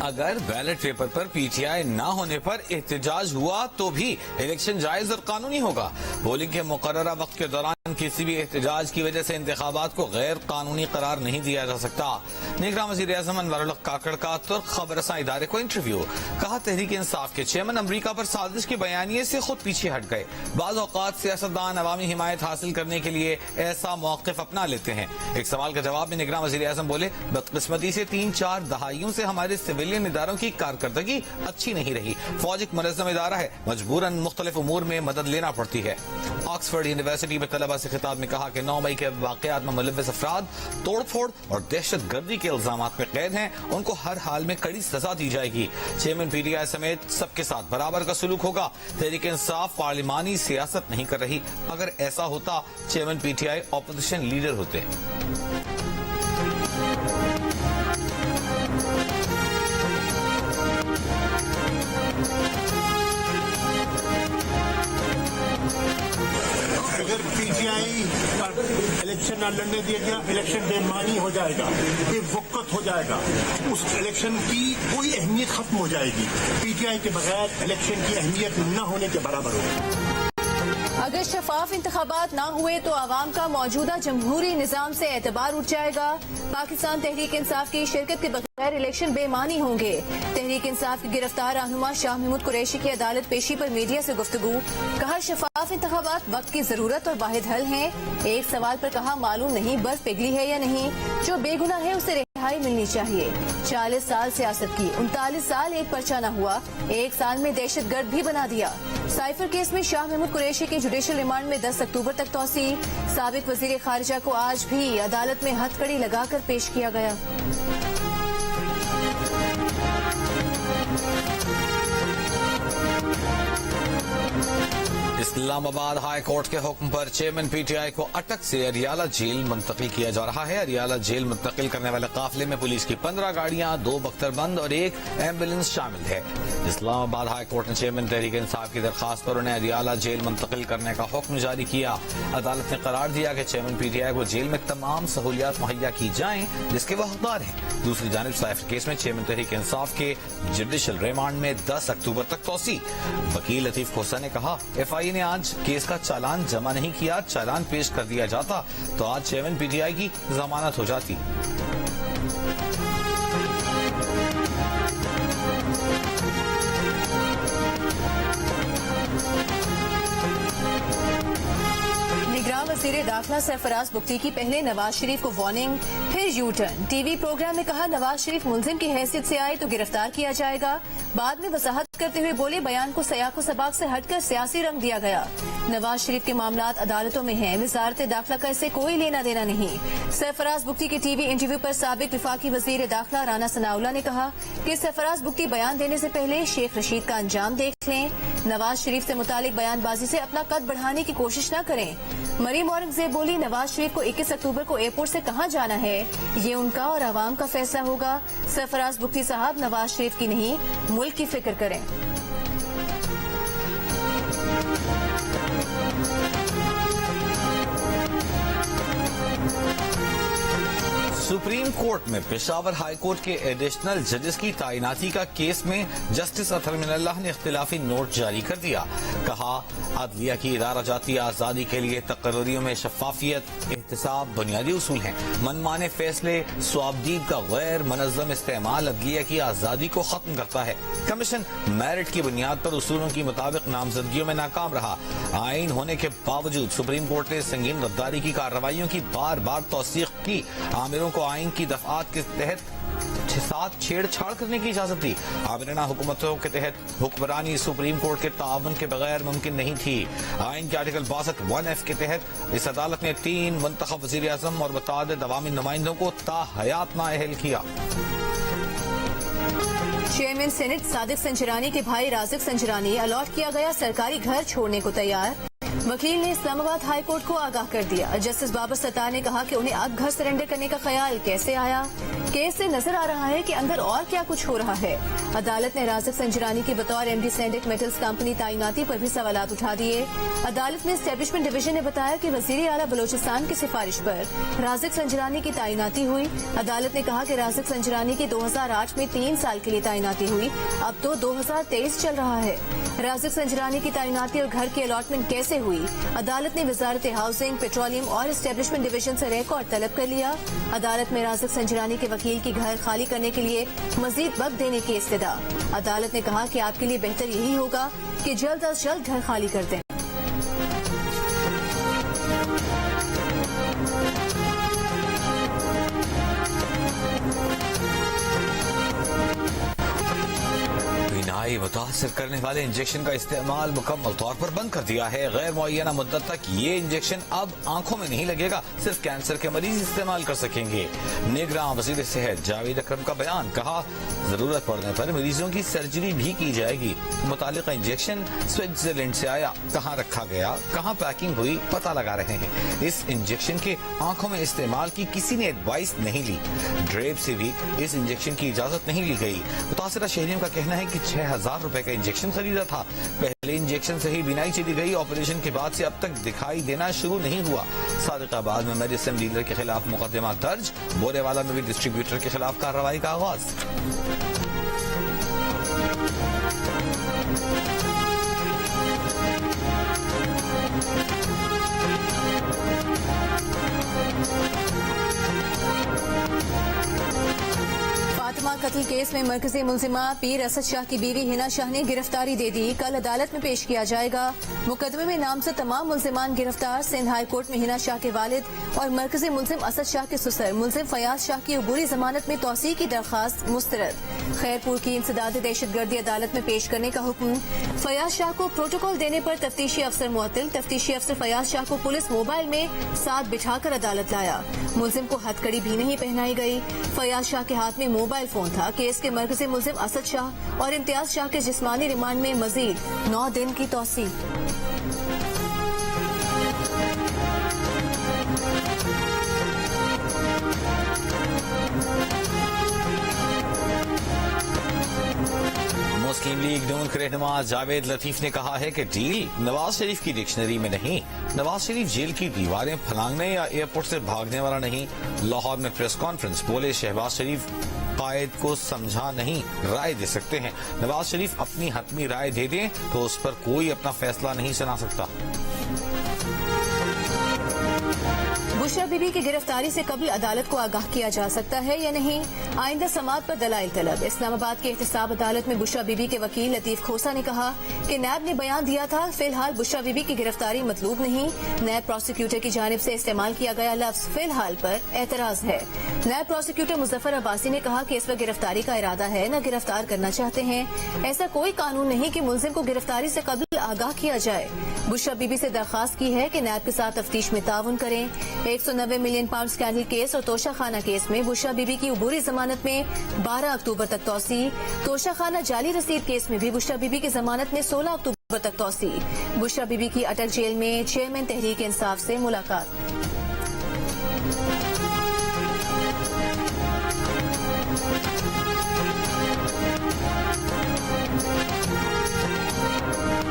اگر ballot paper per P T I نہ ہونے پر احتجاج ہوا تو بھی الیکشن جائز اور قانونی ہوگا. پولنگ کے مقررہ وقت کے دوران کسی بھی احتجاج کی وجہ سے انتخابات کو غیر قانونی قرار نہیں دیا جا سکتا. نگراں وزیر اعظم انور الحق کاکڑ کا ترک خبر رساں ادارے کو انٹرویو. کہا تحریک انصاف کے چیئرمین امریکہ پر سازش کے بیانیے سے خود پیچھے ہٹ گئے. بعض اوقات سیاستدان عوامی حمایت حاصل کرنے کے لیے ایسا موقف اپنا لیتے ہیں. ایک سوال کا جواب میں نگراں وزیر اعظم بولے بدقسمتی سے 3-4 دہائیوں سے ہمارے سویلین اداروں کی کارکردگی اچھی نہیں رہی. فوج ایک منظم ادارہ ہے, مجبوراً مختلف امور میں مدد لینا پڑتی ہے. آکسفورڈ یونیورسٹی میں طلبہ سے خطاب میں کہا کہ 9 مئی کے واقعات میں ملوث افراد توڑ پھوڑ اور دہشت گردی کے الزامات میں قید ہیں, ان کو ہر حال میں کڑی سزا دی جائے گی. چیئرمین پی ٹی آئی سمیت سب کے ساتھ برابر کا سلوک ہوگا. تحریک انصاف پارلیمانی سیاست نہیں کر رہی. اگر ایسا ہوتا chairman P T I opposition leader ہوتے. اگر P T I per election نہ لڑنے دیا گیا, الیکشن بے معنی ہو جائے گا, بے وقت ہو جائے گا. اس الیکشن کی کوئی اہمیت ختم ہو جائے گی. پی ٹی آئی کے بغیر الیکشن کی اہمیت نہ ہونے کے برابر ہوگی. اگر شفاف انتخابات نہ ہوئے تو عوام کا موجودہ جمہوری نظام سے اعتبار اٹھ جائے گا. پاکستان تحریک انصاف کی شرکت کے بغیر الیکشن بے معنی ہوں گے. تحریک انصاف کے گرفتار رہنما شاہ محمود قریشی کی عدالت پیشی پر میڈیا سے گفتگو. کہا شفاف انتخابات وقت کی ضرورت اور واحد حل ہیں. ایک سوال پر کہا معلوم نہیں برف پگھلی ہے یا نہیں. جو بے گناہ ہے اسے رہائی ملنی چاہیے. 40 سال سیاست کی, 39 سال ایک پرچہ نہ ہوا, 1 سال میں دہشت گرد بھی بنا دیا. سائفر کیس میں شاہ محمود قریشی کی جوڈیشل ریمانڈ میں 10 اکتوبر تک توسیع. سابق وزیر خارجہ کو آج بھی عدالت میں ہتھ کڑی لگا کر پیش کیا گیا. اسلام آباد ہائی کورٹ کے حکم پر چیئرمین پی ٹی آئی کو اٹک سے اریالہ جیل منتقل کیا جا رہا ہے. اریالہ جیل منتقل کرنے والے قافلے میں پولیس کی 15 گاڑیاں, 2 بختربند اور 1 ایمبولینس شامل ہے. اسلام آباد ہائی کورٹ نے چیئرمین تحریک انصاف کی درخواست پر انہیں اریالہ جیل منتقل کرنے کا حکم جاری کیا. عدالت نے قرار دیا کہ چیئرمین پی ٹی آئی کو جیل میں تمام سہولیات مہیا کی جائیں جس کے وہ حقدار ہیں. دوسری جانب سائفر کیس میں چیئرمین تحریک انصاف کے جوڈیشل ریمانڈ میں 10 اکتوبر تک توسیع. وکیل لطیف کھوسا نے کہا ایف آئی اے نے آج کیس کا چالان جمع نہیں کیا. چالان پیش کر دیا جاتا تو آج چیئرمین پی ٹی آئی کی ضمانت ہو جاتی. نگراں وزیر داخلہ سرفراز بگٹی کی پہلے نواز شریف کو وارننگ, پھر U turn. T V programme میں کہا نواز شریف ملزم کی حیثیت سے آئے تو گرفتار کیا جائے گا. بعد میں وضاحت کرتے ہوئے بولے بیان کو سیاق و سباق سے ہٹ کر سیاسی رنگ دیا گیا. نواز شریف کے معاملات عدالتوں میں ہیں, وزارت داخلہ کا اسے کوئی لینا دینا نہیں. سرفراز بگٹی کے ٹی وی انٹرویو پر سابق وفاقی وزیر داخلہ رانا ثناءاللہ نے کہا کہ سرفراز بگٹی بیان دینے سے پہلے شیخ رشید کا انجام دیکھ لیں. نواز شریف سے متعلق بیان بازی سے اپنا قد بڑھانے کی کوشش نہ کریں. مریم اورنگزیب بولی نواز شریف کو 21 اکتوبر کو ایئرپورٹ سے کہاں جانا ہے یہ ان کا اور عوام کا فیصلہ ہوگا. سرفراز بگٹی صاحب نواز شریف کی نہیں ملک کی فکر کریں. سپریم کورٹ میں پشاور ہائی کورٹ کے ایڈیشنل ججز کی تعیناتی کا کیس میں جسٹس اطہر من اللہ نے اختلافی نوٹ جاری کر دیا. کہا عدلیہ کی ادارہ جاتی آزادی کے لیے تقرریوں میں شفافیت, احتساب بنیادی اصول ہیں. منمانے فیصلے, سوابدید کا غیر منظم استعمال عدلیہ کی آزادی کو ختم کرتا ہے. کمیشن میرٹ کی بنیاد پر اصولوں کے مطابق نامزدگیوں میں ناکام رہا. آئین ہونے کے باوجود سپریم کورٹ نے سنگین غداری کی کارروائیوں کی بار بار توثیق کی. عامروں کو آئین کی دفعات کے تحت ساتھ چھیڑ چھاڑ کرنے کی اجازت دی. آمرانہ حکومتوں کے تحت حکمرانی سپریم کورٹ کے تعاون کے بغیر ممکن نہیں تھی. آئین کے آرٹیکل 62(1)(f) کے تحت اس عدالت نے 3 منتخب وزیر اعظم اور متعدد عوامی نمائندوں کو تاحیات نااہل کیا. چیئرمین سینٹ صادق سنجرانی کے بھائی رازق سنجرانی الاٹ کیا گیا سرکاری گھر چھوڑنے کو تیار. وکیل نے اسلام آباد ہائی کورٹ کو آگاہ کر دیا. جسٹس بابر ستار نے کہا کہ انہیں اب گھر سرنڈر کرنے کا خیال کیسے آیا. केस से नजर आ रहा है कि अंदर और क्या कुछ हो रहा है। अदालत ने राज़िक संजरानी के बतौर एमडी सैंडिक मेटल्स कंपनी तैनाती पर भी सवालात उठा दिए। अदालत में एस्टेब्लिशमेंट डिवीजन ने बताया कि वजीर आला बलोचिस्तान की सिफारिश पर राज़िक संजरानी की तैनाती हुई। अदालत ने कहा कि राज़िक संजरानी की 2008 में 3 साल के लिए तैनाती हुई, अब तो 2023 चल रहा है। राज़िक संजरानी की तैनाती और घर की अलॉटमेंट कैसे हुई? अदालत ने वजारत हाउसिंग, पेट्रोलियम और एस्टेब्लिशमेंट डिवीजन से रिकॉर्ड तलब कर लिया। अदालत में राज़िक संजरानी के वकील की घर खाली करने के लिए मजीद वक्त देने की इस्तदा। अदालत ने कहा कि आपके लिए बेहतर यही होगा कि जल्द अज जल्द घर खाली कर दें। बीमारी मुतासर करने वाले इंजेक्शन का इस्तेमाल मुकम्मल तौर पर बंद कर दिया है। गैर मुअय्यना मुद्दत तक ये इंजेक्शन अब आंखों में नहीं लगेगा, सिर्फ कैंसर के मरीज इस्तेमाल कर सकेंगे। निगरां वज़ीर सेहत जावेद अकरम का बयान, कहा जरूरत पड़ने पर मरीजों की सर्जरी भी की जाएगी। मुतालिका इंजेक्शन स्विट्जरलैंड से आया, कहाँ रखा गया, कहाँ पैकिंग हुई, पता लगा रहे हैं। इस इंजेक्शन के आंखों में इस्तेमाल की किसी ने एडवाइस नहीं ली। ड्रेप से भी इस इंजेक्शन की इजाजत नहीं ली गई। मुतासरा शहरियों का कहना है कि 6,000 रुपए का इंजेक्शन खरीदा था। पहले इंजेक्शन से ही बीनाई चली गई। ऑपरेशन के बाद से अब तक दिखाई देना शुरू नहीं हुआ। सादिकाबाद में मेडिसिन डीलर के खिलाफ मुकदमा दर्ज। बोरेवाला में भी डिस्ट्रीब्यूटर के खिलाफ कार्रवाई का आगाज। फातिमा कत्ल केस में मरकजी मुलजिमा पीर असद शाह की बीवी हिना शाह ने गिरफ्तारी दे दी। कल अदालत में पेश किया जाएगा। मुकदमे में नामजद तमाम मुलजिमान गिरफ्तार। सिंध हाई कोर्ट में हिना शाह के वालिद और मरकजी मुलजिम असद शाह के ससुर मुलजिम फयाज शाह की अबूरी जमानत में तौसीह की दरखास्त मुस्तरद। खैरपुर की इंसदाद दहशतगर्दी अदालत में पेश करने का हुक्म। फयाज शाह को प्रोटोकॉल देने पर तफ्तीशी अफसर मुअत्तल। तफ्तीशी अफसर फयाज शाह को पुलिस मोबाइल में साथ बिठाकर अदालत लाया। मुलजिम को हथकड़ी भी नहीं पहनाई गई। फयाज शाह के हाथ में मोबाइल फोन था। केस के मरकजी मुलजिम असद शाह और इम्तियाज शाह के जिस्मानी रिमांड में मजीद 9 दिन की तौसीह। मुस्लिम लीग नून के रहनुमा जावेद लतीफ ने कहा है कि डील नवाज शरीफ की डिक्शनरी में नहीं। नवाज शरीफ जेल की दीवारें फलांगने या एयरपोर्ट से भागने वाला नहीं। लाहौर में प्रेस कॉन्फ्रेंस, बोले शहबाज शरीफ कायद को समझा नहीं, राय दे सकते हैं। नवाज शरीफ अपनी हतमी राय दे दें तो उस पर कोई अपना फैसला नहीं सुना सकता। बुशरा बीबी की गिरफ्तारी से कबल अदालत को आगाह किया जा सकता है या नहीं? आइंदा समाअत पर दलाइल तलब। इस्लामाबाद की एहतसाब अदालत में बुशरा बीबी के वकील लतीफ खोसा ने कहा कि नैब ने बयान दिया था, फिलहाल बुशरा बीबी की गिरफ्तारी मतलूब नहीं। नैब प्रोसिक्यूटर की जानिब से इस्तेमाल किया गया लफ्ज फिलहाल पर एतराज है। नैब प्रोसिक्यूटर मुजफ्फर अब्बासी ने कहा कि इस पर गिरफ्तारी का इरादा है, न गिरफ्तार करना चाहते हैं। ऐसा कोई कानून नहीं कि मुलजिम को गिरफ्तारी से कबल आगाह किया जाए। बुशरा बीबी से दरखास्त की है कि नैब के साथ तफ्तीश में ताउन करें। 190 मिलियन पाउंड स्कैंडल केस और तोशाखाना केस में बुशरा बीबी की अबूरी जमानत में 12 अक्टूबर तक तौसीह। तोशाखाना जाली रसीद केस में भी बुशरा बीबी की जमानत में 16 अक्टूबर तक तौसीह। बुशरा बीबी की अटक जेल में चेयरमैन तहरीक इंसाफ से मुलाकात।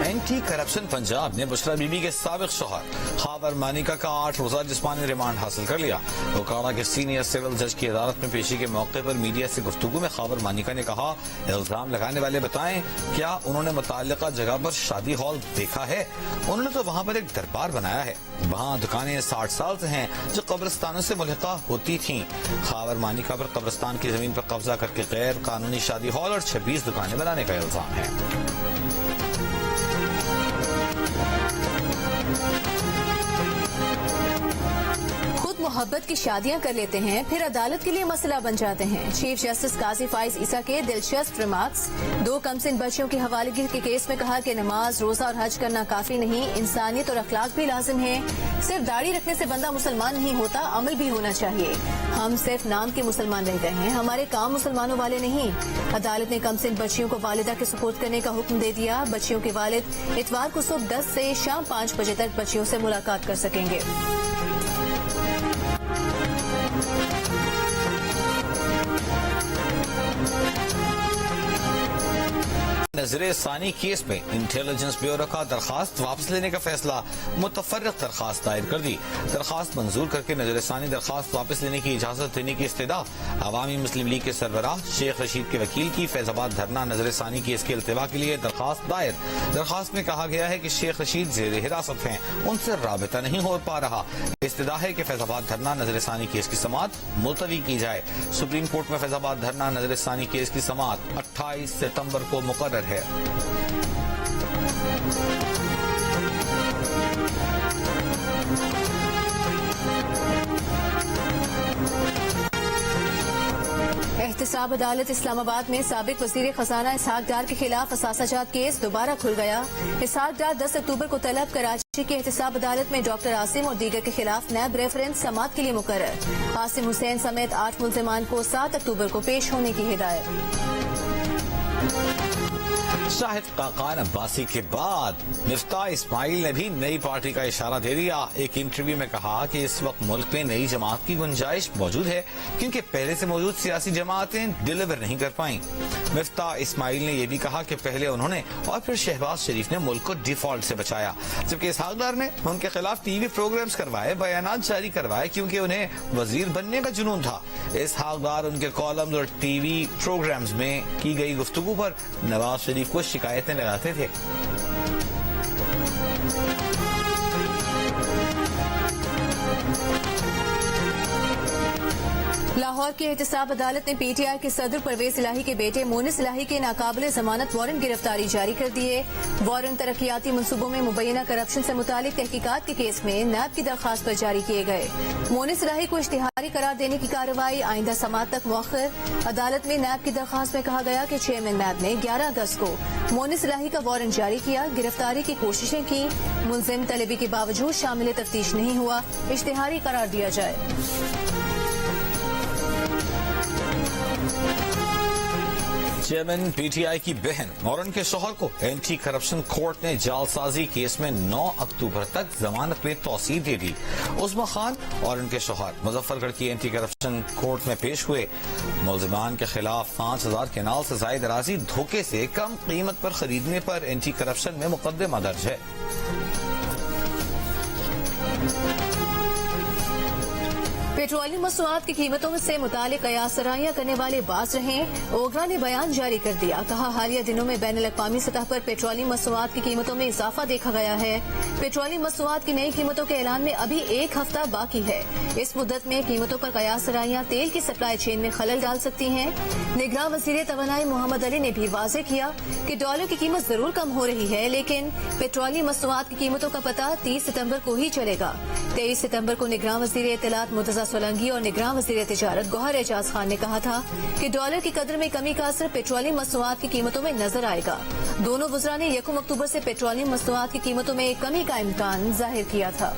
एंटी करप्शन पंजाब ने बुशरा बीबी के साबिक शौहर खावर मानिका का 8 रोजा जिस्मानी रिमांड हासिल कर लिया। ओकाड़ा के सीनियर सिविल जज की अदालत में पेशी के मौके पर मीडिया से गुफ्तगू में खावर मानिका ने कहा, इल्जाम लगाने वाले बताएं क्या उन्होंने मुताल्लिका जगह पर शादी हॉल देखा है? उन्होंने तो वहाँ पर एक दरबार बनाया है। वहाँ दुकानें 60 साल से हैं जो कब्रिस्तानों से मुल्हिका होती थी। खावर मानिका पर कब्रिस्तान की जमीन पर कब्जा करके गैर कानूनी शादी हॉल और 26 दुकानें बनाने का इल्जाम है। मोहब्बत की शादियां कर लेते हैं, फिर अदालत के लिए मसला बन जाते हैं। चीफ जस्टिस काजी फाइज ईसा के दिलचस्प रिमार्क्स। 2 कमसिन बच्चियों की हवालगी के केस में कहा कि नमाज, रोजा और हज करना काफी नहीं, इंसानियत और अखलाक भी लाजिम है। सिर्फ दाढ़ी रखने से बंदा मुसलमान नहीं होता, अमल भी होना चाहिए। हम सिर्फ नाम के मुसलमान रह गए हैं, हमारे काम मुसलमानों वाले नहीं। अदालत ने कमसिन बच्चियों को वालिदा के सुपुर्द करने का हुक्म दे दिया। बच्चियों के वालिद इतवार को सुबह 10 से शाम 5 बजे तक बच्चियों से मुलाकात कर सकेंगे। नजर ثانی केस में इंटेलिजेंस ब्यूरो का दरखास्त वापस लेने का फैसला, मुतफर्रिक दरखास्त दायर कर दी। दरखास्त मंजूर करके नजर ثانی दरखास्त वापस लेने की इजाजत देने की इस्तदा अवामी मुस्लिम लीग के सरबराह शेख रशीद के वकील की फैजाबाद धरना नजर ثانی केस के इल्तिवा के लिए दरखास्त दायर। दरखास्त में कहा गया है कि शेख रशीद जेर हिरासत हैं, उनसे राबिता नहीं हो पा रहा। इस्तदा है कि फैजाबाद धरना नजर ثانی केस की समाअत मुलतवी की जाए। सुप्रीम कोर्ट में फैजाबाद धरना नजर ثانی केस की समाअत 28 सितंबर को मुकर्रर है। एहतसाब अदालत इस्लामाबाद में साबिक वजीर खजाना इसहाक डार के खिलाफ असासाजात केस दोबारा खुल गया। इसहाक डार 10 अक्टूबर को तलब कराची की एहतसाब अदालत में डॉक्टर आसिम और दीगर के खिलाफ नैब रेफरेंस समाअत के लिए मुकर्रर। आसिम हुसैन समेत 8 मुल्जिमान को 7 अक्टूबर को पेश होने की हिदायत। शाहिद खाकान अब्बासी के बाद मिफ्ताह इस्माइल ने भी नई पार्टी का इशारा दे दिया। एक इंटरव्यू में कहा कि इस वक्त मुल्क में नई जमात की गुंजाइश मौजूद है क्योंकि पहले से मौजूद सियासी जमातें डिलीवर नहीं कर पाई। मिफ्ताह इस्माइल ने यह भी कहा कि पहले उन्होंने और फिर शहबाज शरीफ ने मुल्क को डिफॉल्ट से बचाया, जबकि इसहाक डार ने उनके खिलाफ टीवी प्रोग्राम्स करवाए, बयानात जारी करवाए क्योंकि उन्हें वजीर बनने का जुनून था। इसहाक डार उनके कॉलम्स और टीवी प्रोग्राम्स में की गई गुफ्तगू पर नवाज शरीफ को शिकायतें लगाते थे। लाहौर की एहतसाब अदालत ने पीटीआई के सदर परवेज इलाही के बेटे मोनिस इलाही के नाकाबिले जमानत वारंट गिरफ्तारी जारी कर दी है। वारंट तरक्याती मंसूबों में मुबैना करप्शन से मुतालिक तहकीकात के केस में नैब की दरखास्त पर जारी किए गए। मोनिस इलाही को इश्तिहारी करार देने की कार्रवाई आइंदा समाअत तक मुअख्खर। अदालत में नैब की दरखास्त में कहा गया कि चेयरमैन नैब ने 11 अगस्त को मोनिस इलाही का वारंट जारी किया, गिरफ्तारी की कोशिशें की, मुलजिम तलबी के बावजूद शामिल तफ्तीश नहीं हुआ, इश्तिहारी करार दिया जाए। चेयरमैन पीटीआई की बहन और उनके शौहर को एंटी करप्शन कोर्ट ने जालसाजी केस में 9 अक्टूबर तक जमानत में तौसीह दे दी। उस्मा खान और उनके शौहर मुजफ्फरगढ़ की एंटी करप्शन कोर्ट में पेश हुए। मुल्जिमान के खिलाफ 5000 केनाल से जायद अराजी धोखे से कम कीमत पर खरीदने पर एंटी करप्शन में मुकदमा दर्ज है। पेट्रोलियम मसनूआत की कीमतों से मुतालिक कयासराइयां करने वाले बाज रहे। ओगरा ने बयान जारी कर दिया, कहा हालिया दिनों में बैनुल अक़वामी सतह पर पेट्रोलियम मसनूआत की कीमतों में इजाफा देखा गया है। पेट्रोलियम मसनूआत की नई कीमतों के ऐलान में अभी 1 हफ्ता बाकी है। इस मुद्दत में कीमतों पर कयासराइयां तेल की सप्लाई चेन में खलल डाल सकती हैं। निगरान वज़ीर तवानाई मोहम्मद अली ने भी वाज़ेह किया कि डॉलर की कीमत जरूर कम हो रही है, लेकिन पेट्रोलियम मसनूआत की कीमतों का पता 30 सितम्बर को ही चलेगा। 23 सितम्बर को निगरान वज़ीर इत्तलात मुर्तज़ा सोलंकी और निगरान वज़ीर तिजारत गौहर एजाज खान ने कहा था कि डॉलर की कदर में कमी का असर पेट्रोलियम मसनूआत की कीमतों में नजर आएगा। दोनों वज़रा ने 1 अक्टूबर से पेट्रोलियम मसनूआत की कीमतों में कमी का इम्कान जाहिर किया था।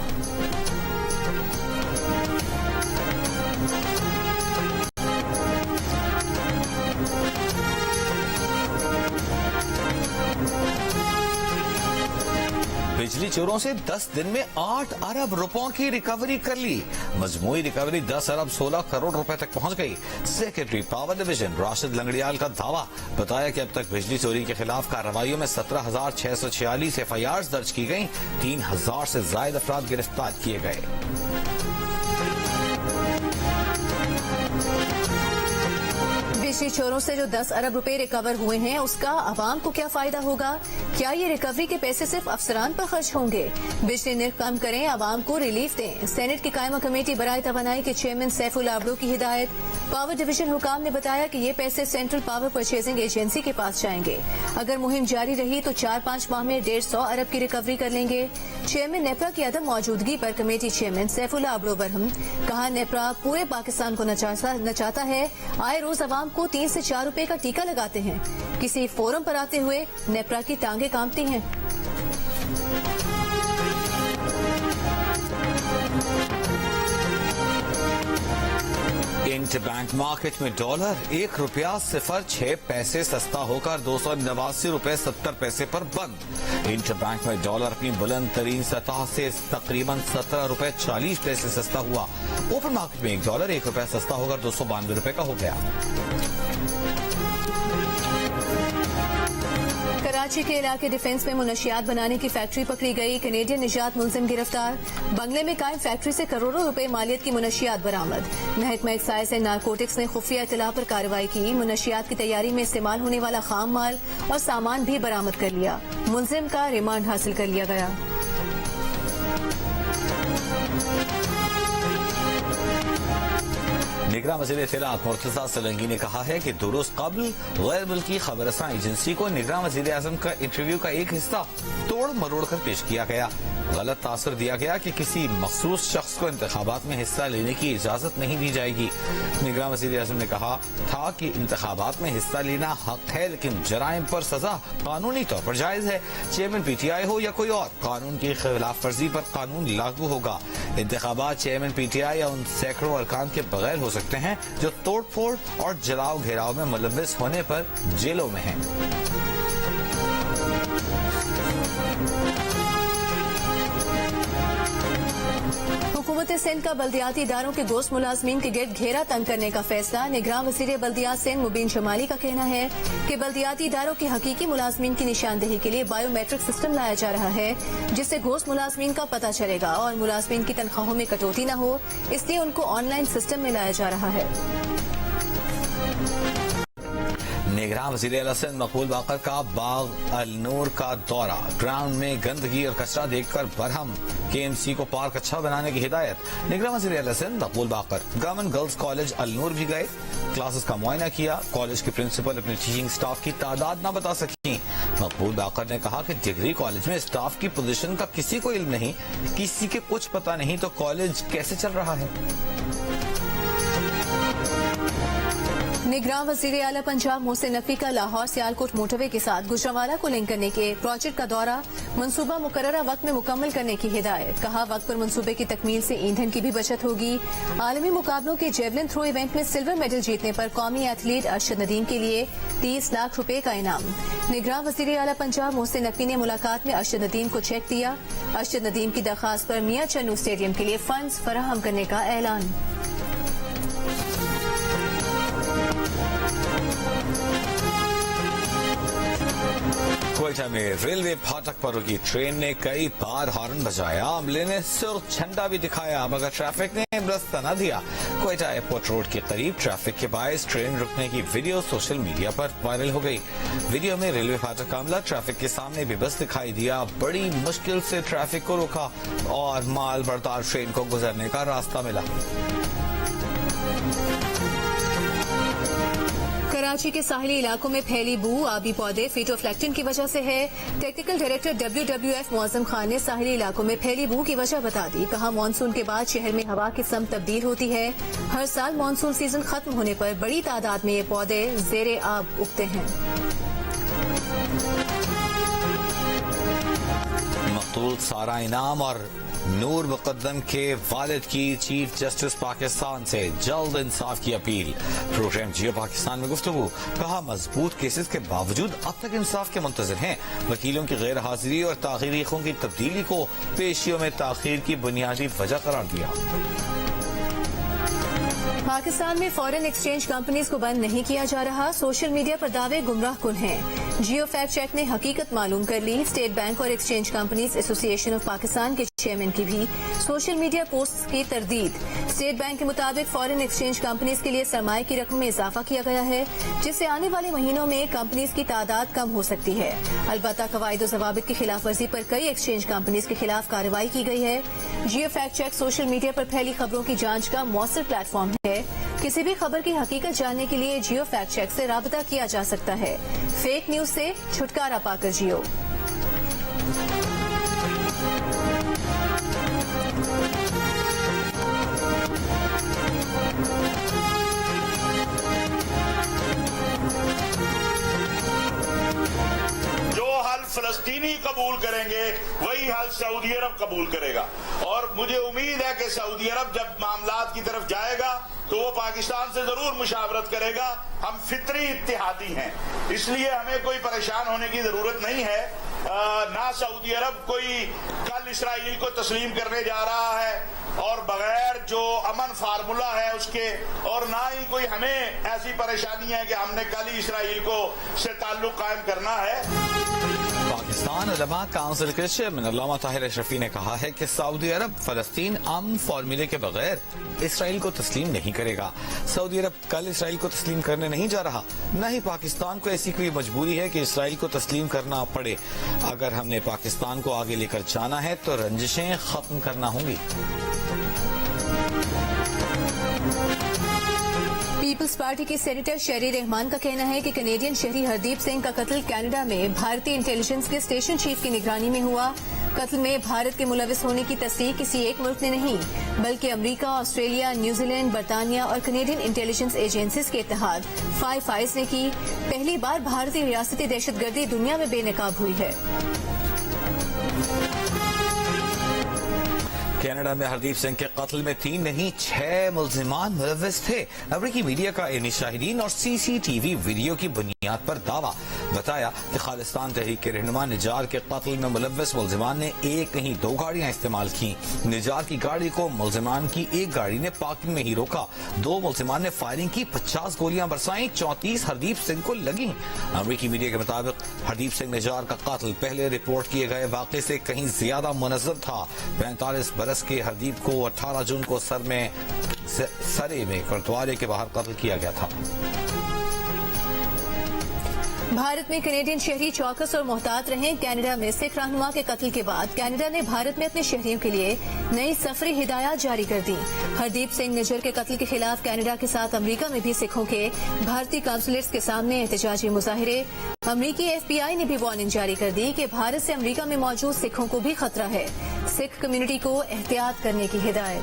बिजली चोरों से 10 दिन में 8 अरब रुपयों की रिकवरी कर ली। मजमूई रिकवरी 10 अरब 16 करोड़ रुपए तक पहुंच गई। Secretary power division Rashid Langrial का दावा, बताया कि अब तक बिजली चोरी के खिलाफ कार्रवाइयों में 17,646 FIRs दर्ज की गई। 3,000 से ज्यादा अफराद गिरफ्तार किए गए। बिजली चोरों से जो 10 अरब रुपए रिकवर हुए हैं, उसका आवाम को क्या फायदा होगा? क्या ये रिकवरी के पैसे सिर्फ अफसरान पर खर्च होंगे? बिजली निर्ख कम करें, आवाम को रिलीफ दें। सेनेट की कायमा कमेटी बराए तवानाई के चेयरमैन सैफुल आबड़ो की हिदायत। पावर डिवीजन हुकाम ने बताया कि ये पैसे सेंट्रल पावर परचेजिंग एजेंसी के पास जाएंगे। अगर मुहिम जारी रही तो 4-5 माह में 150 अरब की रिकवरी कर लेंगे। चेयरमैन नेपरा की अदम मौजूदगी पर कमेटी चेयरमैन सैफुल आबड़ो बरहम, कहा नेपरा पूरे पाकिस्तान को नचाता है। आए रोज आवाम को 3 से 4 रुपए का टीका लगाते हैं। किसी फोरम पर आते हुए नेपरा की टांगे कांपती हैं। इंटरबैंक मार्केट में डॉलर 1 रुपया 0.6 पैसे सस्ता होकर 289 रुपए 70 पैसे पर बंद। इंटरबैंक में डॉलर अपनी बुलंद तरीन सतह से तकरीबन 17 रुपए 40 पैसे सस्ता हुआ। ओपन मार्केट में $1 1 रुपया सस्ता होकर 292 रुपए का हो गया। कराची के इलाके डिफेंस में मुनशियात बनाने की फैक्ट्री पकड़ी गई। कैनेडियन निजात मुलजिम गिरफ्तार। बंगले में कायम फैक्ट्री से करोड़ों रुपए मालियत की मुनशियात बरामद। महकमा एक्साइज एंड नारकोटिक्स ने खुफिया इत्तला पर कार्रवाई की। मुनशियात की तैयारी में इस्तेमाल होने वाला खाम माल और सामान भी बरामद कर लिया। मुलजिम का रिमांड हासिल कर लिया गया। निगरां वज़ीर इत्तलात मुर्तज़ा सलंगी ने कहा है कि दुरुस्त कबल गैर मुल्की खबरसां एजेंसी को निगरां वज़ीर आज़म का इंटरव्यू का एक हिस्सा तोड़ मरोड़ कर पेश किया गया। गलत तासर दिया गया कि किसी मखसूस शख्स को इंतखाबात में हिस्सा लेने की इजाजत नहीं दी जाएगी। निगरां वज़ीर आज़म ने कहा था कि इंतखाबात में हिस्सा लेना हक है, लेकिन जराइम पर सजा कानूनी तौर पर जायज है। चेयरमैन PTI हो या कोई और, कानून की खिलाफ वर्जी पर कानून लागू होगा। इंतखाबात चेयरमैन PTI या उन सैकड़ों अरकान के बगैर हो सकते हैं जो तोड़ फोड़ और जलाओ घेराव में मुलव्वस होने पर जेलों में हैं। हुकूमत सिंध का बल्दियाती इदारों के गोश्त मुलाजमीन के गिर्द घेरा तंग करने का फैसला। निगरां वज़ीर बल्दियात सिंध मुबीन जमाली का कहना है कि बल्दियाती इदारों के हकीकी मुलाजमीन की निशानदेही के लिए बायोमेट्रिक सिस्टम लाया जा रहा है, जिससे गोश्त मुलाजमीन का पता चलेगा और मुलाजमीन की तनख्वाहों में कटौती न हो, इसलिए उनको ऑनलाइन सिस्टम में लाया जा रहा है। निगरां वज़ीर आला सिंध मकबूल बाकर का बाग अल-नूर का दौरा। ग्राउंड में गंदगी और कचरा देखकर बरहम। KMC को पार्क अच्छा बनाने की हिदायत। निगरां वज़ीर आला सिंध मकबूल बाकर गवर्नमेंट गर्ल्स कॉलेज अल-नूर भी गए, क्लासेस का मुआयना किया। कॉलेज के प्रिंसिपल अपने टीचिंग स्टाफ की तादाद न बता सकी। मकबूल बाकर ने कहा कि डिग्री कॉलेज में स्टाफ की पोजीशन का किसी को इल्म नहीं, किसी के कुछ पता नहीं, तो कॉलेज कैसे चल रहा है। निगरां वज़ीर आला पंजाब मोहसिन नकवी का लाहौर सियालकोट मोटरवे के साथ गुजरांवाला को लिंक करने के प्रोजेक्ट का दौरा। मंसूबा मुकर्ररा वक्त में मुकम्मल करने की हिदायत। कहा वक्त पर मंसूबे की तकमील से ईंधन की भी बचत होगी। आलमी मुकाबलों के जेवलिन थ्रो इवेंट में सिल्वर मेडल जीतने पर कौमी एथलीट अरशद नदीम के लिए 30 लाख रुपए का इनाम। निगरां वज़ीर आला पंजाब मोहसिन नकवी ने मुलाकात में अरशद नदीम को चेक दिया। अरशद नदीम की दरखास्त पर मियां चन्नू स्टेडियम के लिए फंड्स फराहम करने का ऐलान। कोयटा में रेलवे फाटक पर रुकी ट्रेन ने कई बार हॉर्न बजाया। अमले ने सुर्ख झंडा भी दिखाया, मगर ट्रैफिक ने रास्ता न दिया। कोयटा एयरपोर्ट रोड के करीब ट्रैफिक के बायस ट्रेन रुकने की वीडियो सोशल मीडिया पर वायरल हो गई। वीडियो में रेलवे फाटक का अमला ट्रैफिक के सामने बेबस दिखाई दिया, बड़ी मुश्किल से ट्रैफिक को रोका और माल बरदार ट्रेन को गुजरने का रास्ता मिला। कराची के साहिली इलाकों में फैली बू आबी पौधे फिटोफ्लैक्टिन की वजह से है। Technical director WWF Maujam Khan ने साहिली इलाकों में फैली बू की वजह बता दी। कहा मानसून के बाद शहर में हवा की समत तब्दील होती है। हर साल मानसून सीजन खत्म होने पर बड़ी तादाद में ये पौधे जेरे आब उगते हैं। मकतूल सारा इनाम और नूर मुकद्दम के वालिद की चीफ जस्टिस पाकिस्तान से जल्द इंसाफ की अपील। प्रोग्राम जियो पाकिस्तान में गुफ्तगू। कहा मजबूत केसेस के बावजूद अब तक इंसाफ के मुंतजर हैं। वकीलों की गैर हाजिरी और ताखीरीखों की तब्दीली को पेशियों में ताखीर की बुनियादी वजह करार दिया। पाकिस्तान में फॉरेन एक्सचेंज कंपनीज को बंद नहीं किया जा रहा। सोशल मीडिया पर दावे गुमराह कुन हैं। जियो फैक्ट चेक ने हकीकत मालूम कर ली। स्टेट बैंक और exchange companies association of Pakistan के चेयरमैन की भी सोशल मीडिया पोस्ट की तरदीद। स्टेट बैंक के मुताबिक फॉरेन एक्सचेंज कंपनीज के लिए सरमाए की रकम में इजाफा किया गया है, जिससे आने वाले महीनों में कंपनीज की तादाद कम हो सकती है। अलबत्ता कवायद और जवाबित की खिलाफ वर्जी पर कई एक्सचेंज कंपनीज के खिलाफ कार्रवाई की गई है। जियो फैक्ट चेक सोशल मीडिया पर फैली खबरों की जांच का मौसर प्लेटफॉर्म है। किसी भी खबर की हकीकत जानने के लिए जियो फैक्ट चेक से राबता किया जा सकता है। फेक न्यूज से छुटकारा पाकर जियो। फलस्तीनी कबूल करेंगे वही हल सऊदी अरब कबूल करेगा। और मुझे उम्मीद है कि सऊदी अरब जब मामलात की तरफ जाएगा तो वो पाकिस्तान से जरूर मुशावरत करेगा। हम फितरी इत्तेहादी हैं, इसलिए हमें कोई परेशान होने की जरूरत नहीं है। ना सऊदी अरब कोई कल इसराइल को तस्लीम करने जा रहा है और बगैर जो अमन फार्मूला है उसके, और ना ही कोई हमें ऐसी परेशानी है कि हमने कल ही इसराइल को से ताल्लुक कायम करना है। पाकिस्तान उलमा काउंसिल के चेयरमैन अल्लामा ताहिर अशरफी ने कहा है कि सऊदी अरब फलस्तीन अमन फॉर्मूले के बगैर इसराइल को तस्लीम नहीं करेगा। सऊदी अरब कल इसराइल को तस्लीम करने नहीं जा रहा, न ही पाकिस्तान को ऐसी कोई मजबूरी है कि इसराइल को तस्लीम करना पड़े। अगर हमने पाकिस्तान को आगे लेकर जाना है तो रंजिशें खत्म करना होंगी। पीपल्स पार्टी के सेनेटर शेरी रहमान का कहना है कि कनेडियन शहरी हरदीप सिंह का कत्ल कनाडा में भारतीय इंटेलिजेंस के स्टेशन चीफ की निगरानी में हुआ। कत्ल में भारत के मुलविस होने की तस्दीक किसी एक मुल्क ने नहीं, बल्कि अमेरिका, ऑस्ट्रेलिया, न्यूजीलैंड, बरतानिया और कनेडियन इंटेलिजेंस एजेंसीज के इत्तेहाद फाइव आइज ने की। पहली बार भारतीय रियासती दहशतगर्दी दुनिया में बेनकाब हुई है। कनाडा में हरदीप सिंह के कत्ल में 3 नहीं 6 मुल्जिमान मुलव्विस थे। अमरीकी मीडिया का इन शाहिदीन और सीसीटीवी वीडियो की बुनियाद पर दावा बताया कि खालिस्तान तहरीक के रहनुमा निजार के कत्ल में मुलव्विस मुल्जिमान ने 1 नहीं 2 गाड़ियां इस्तेमाल की। निजार की गाड़ी को मुल्जिमान की एक गाड़ी ने पार्किंग में ही रोका। 2 मुल्जिमान ने फायरिंग की, 50 गोलियां बरसाई, 34 हरदीप सिंह को लगी। अमरीकी मीडिया के मुताबिक हरदीप सिंह निजार का कत्ल पहले रिपोर्ट किए गए वाक़े से कहीं ज्यादा मुनज़्ज़म था। 45 बरस के हरदीप को 18 जून को सरे में गुरुद्वारे के बाहर कत्ल किया गया था। भारत में कनेडियन शहरी चौकस और मोहतात रहे। कनाडा में सिख रहनुमा के कत्ल के बाद कनाडा ने भारत में अपने शहरियों के लिए नई सफरी हिदायत जारी कर दी। हरदीप सिंह निज्जर के कत्ल के खिलाफ कनाडा के साथ अमेरिका में भी सिखों के भारतीय काउंसलेट्स के सामने एहतजाजी मुजाहिरे। अमेरिकी FBI ने भी वार्निंग जारी कर दी कि भारत से अमेरिका में मौजूद सिखों को भी खतरा है। सिख कम्युनिटी को एहतियात करने की हिदायत।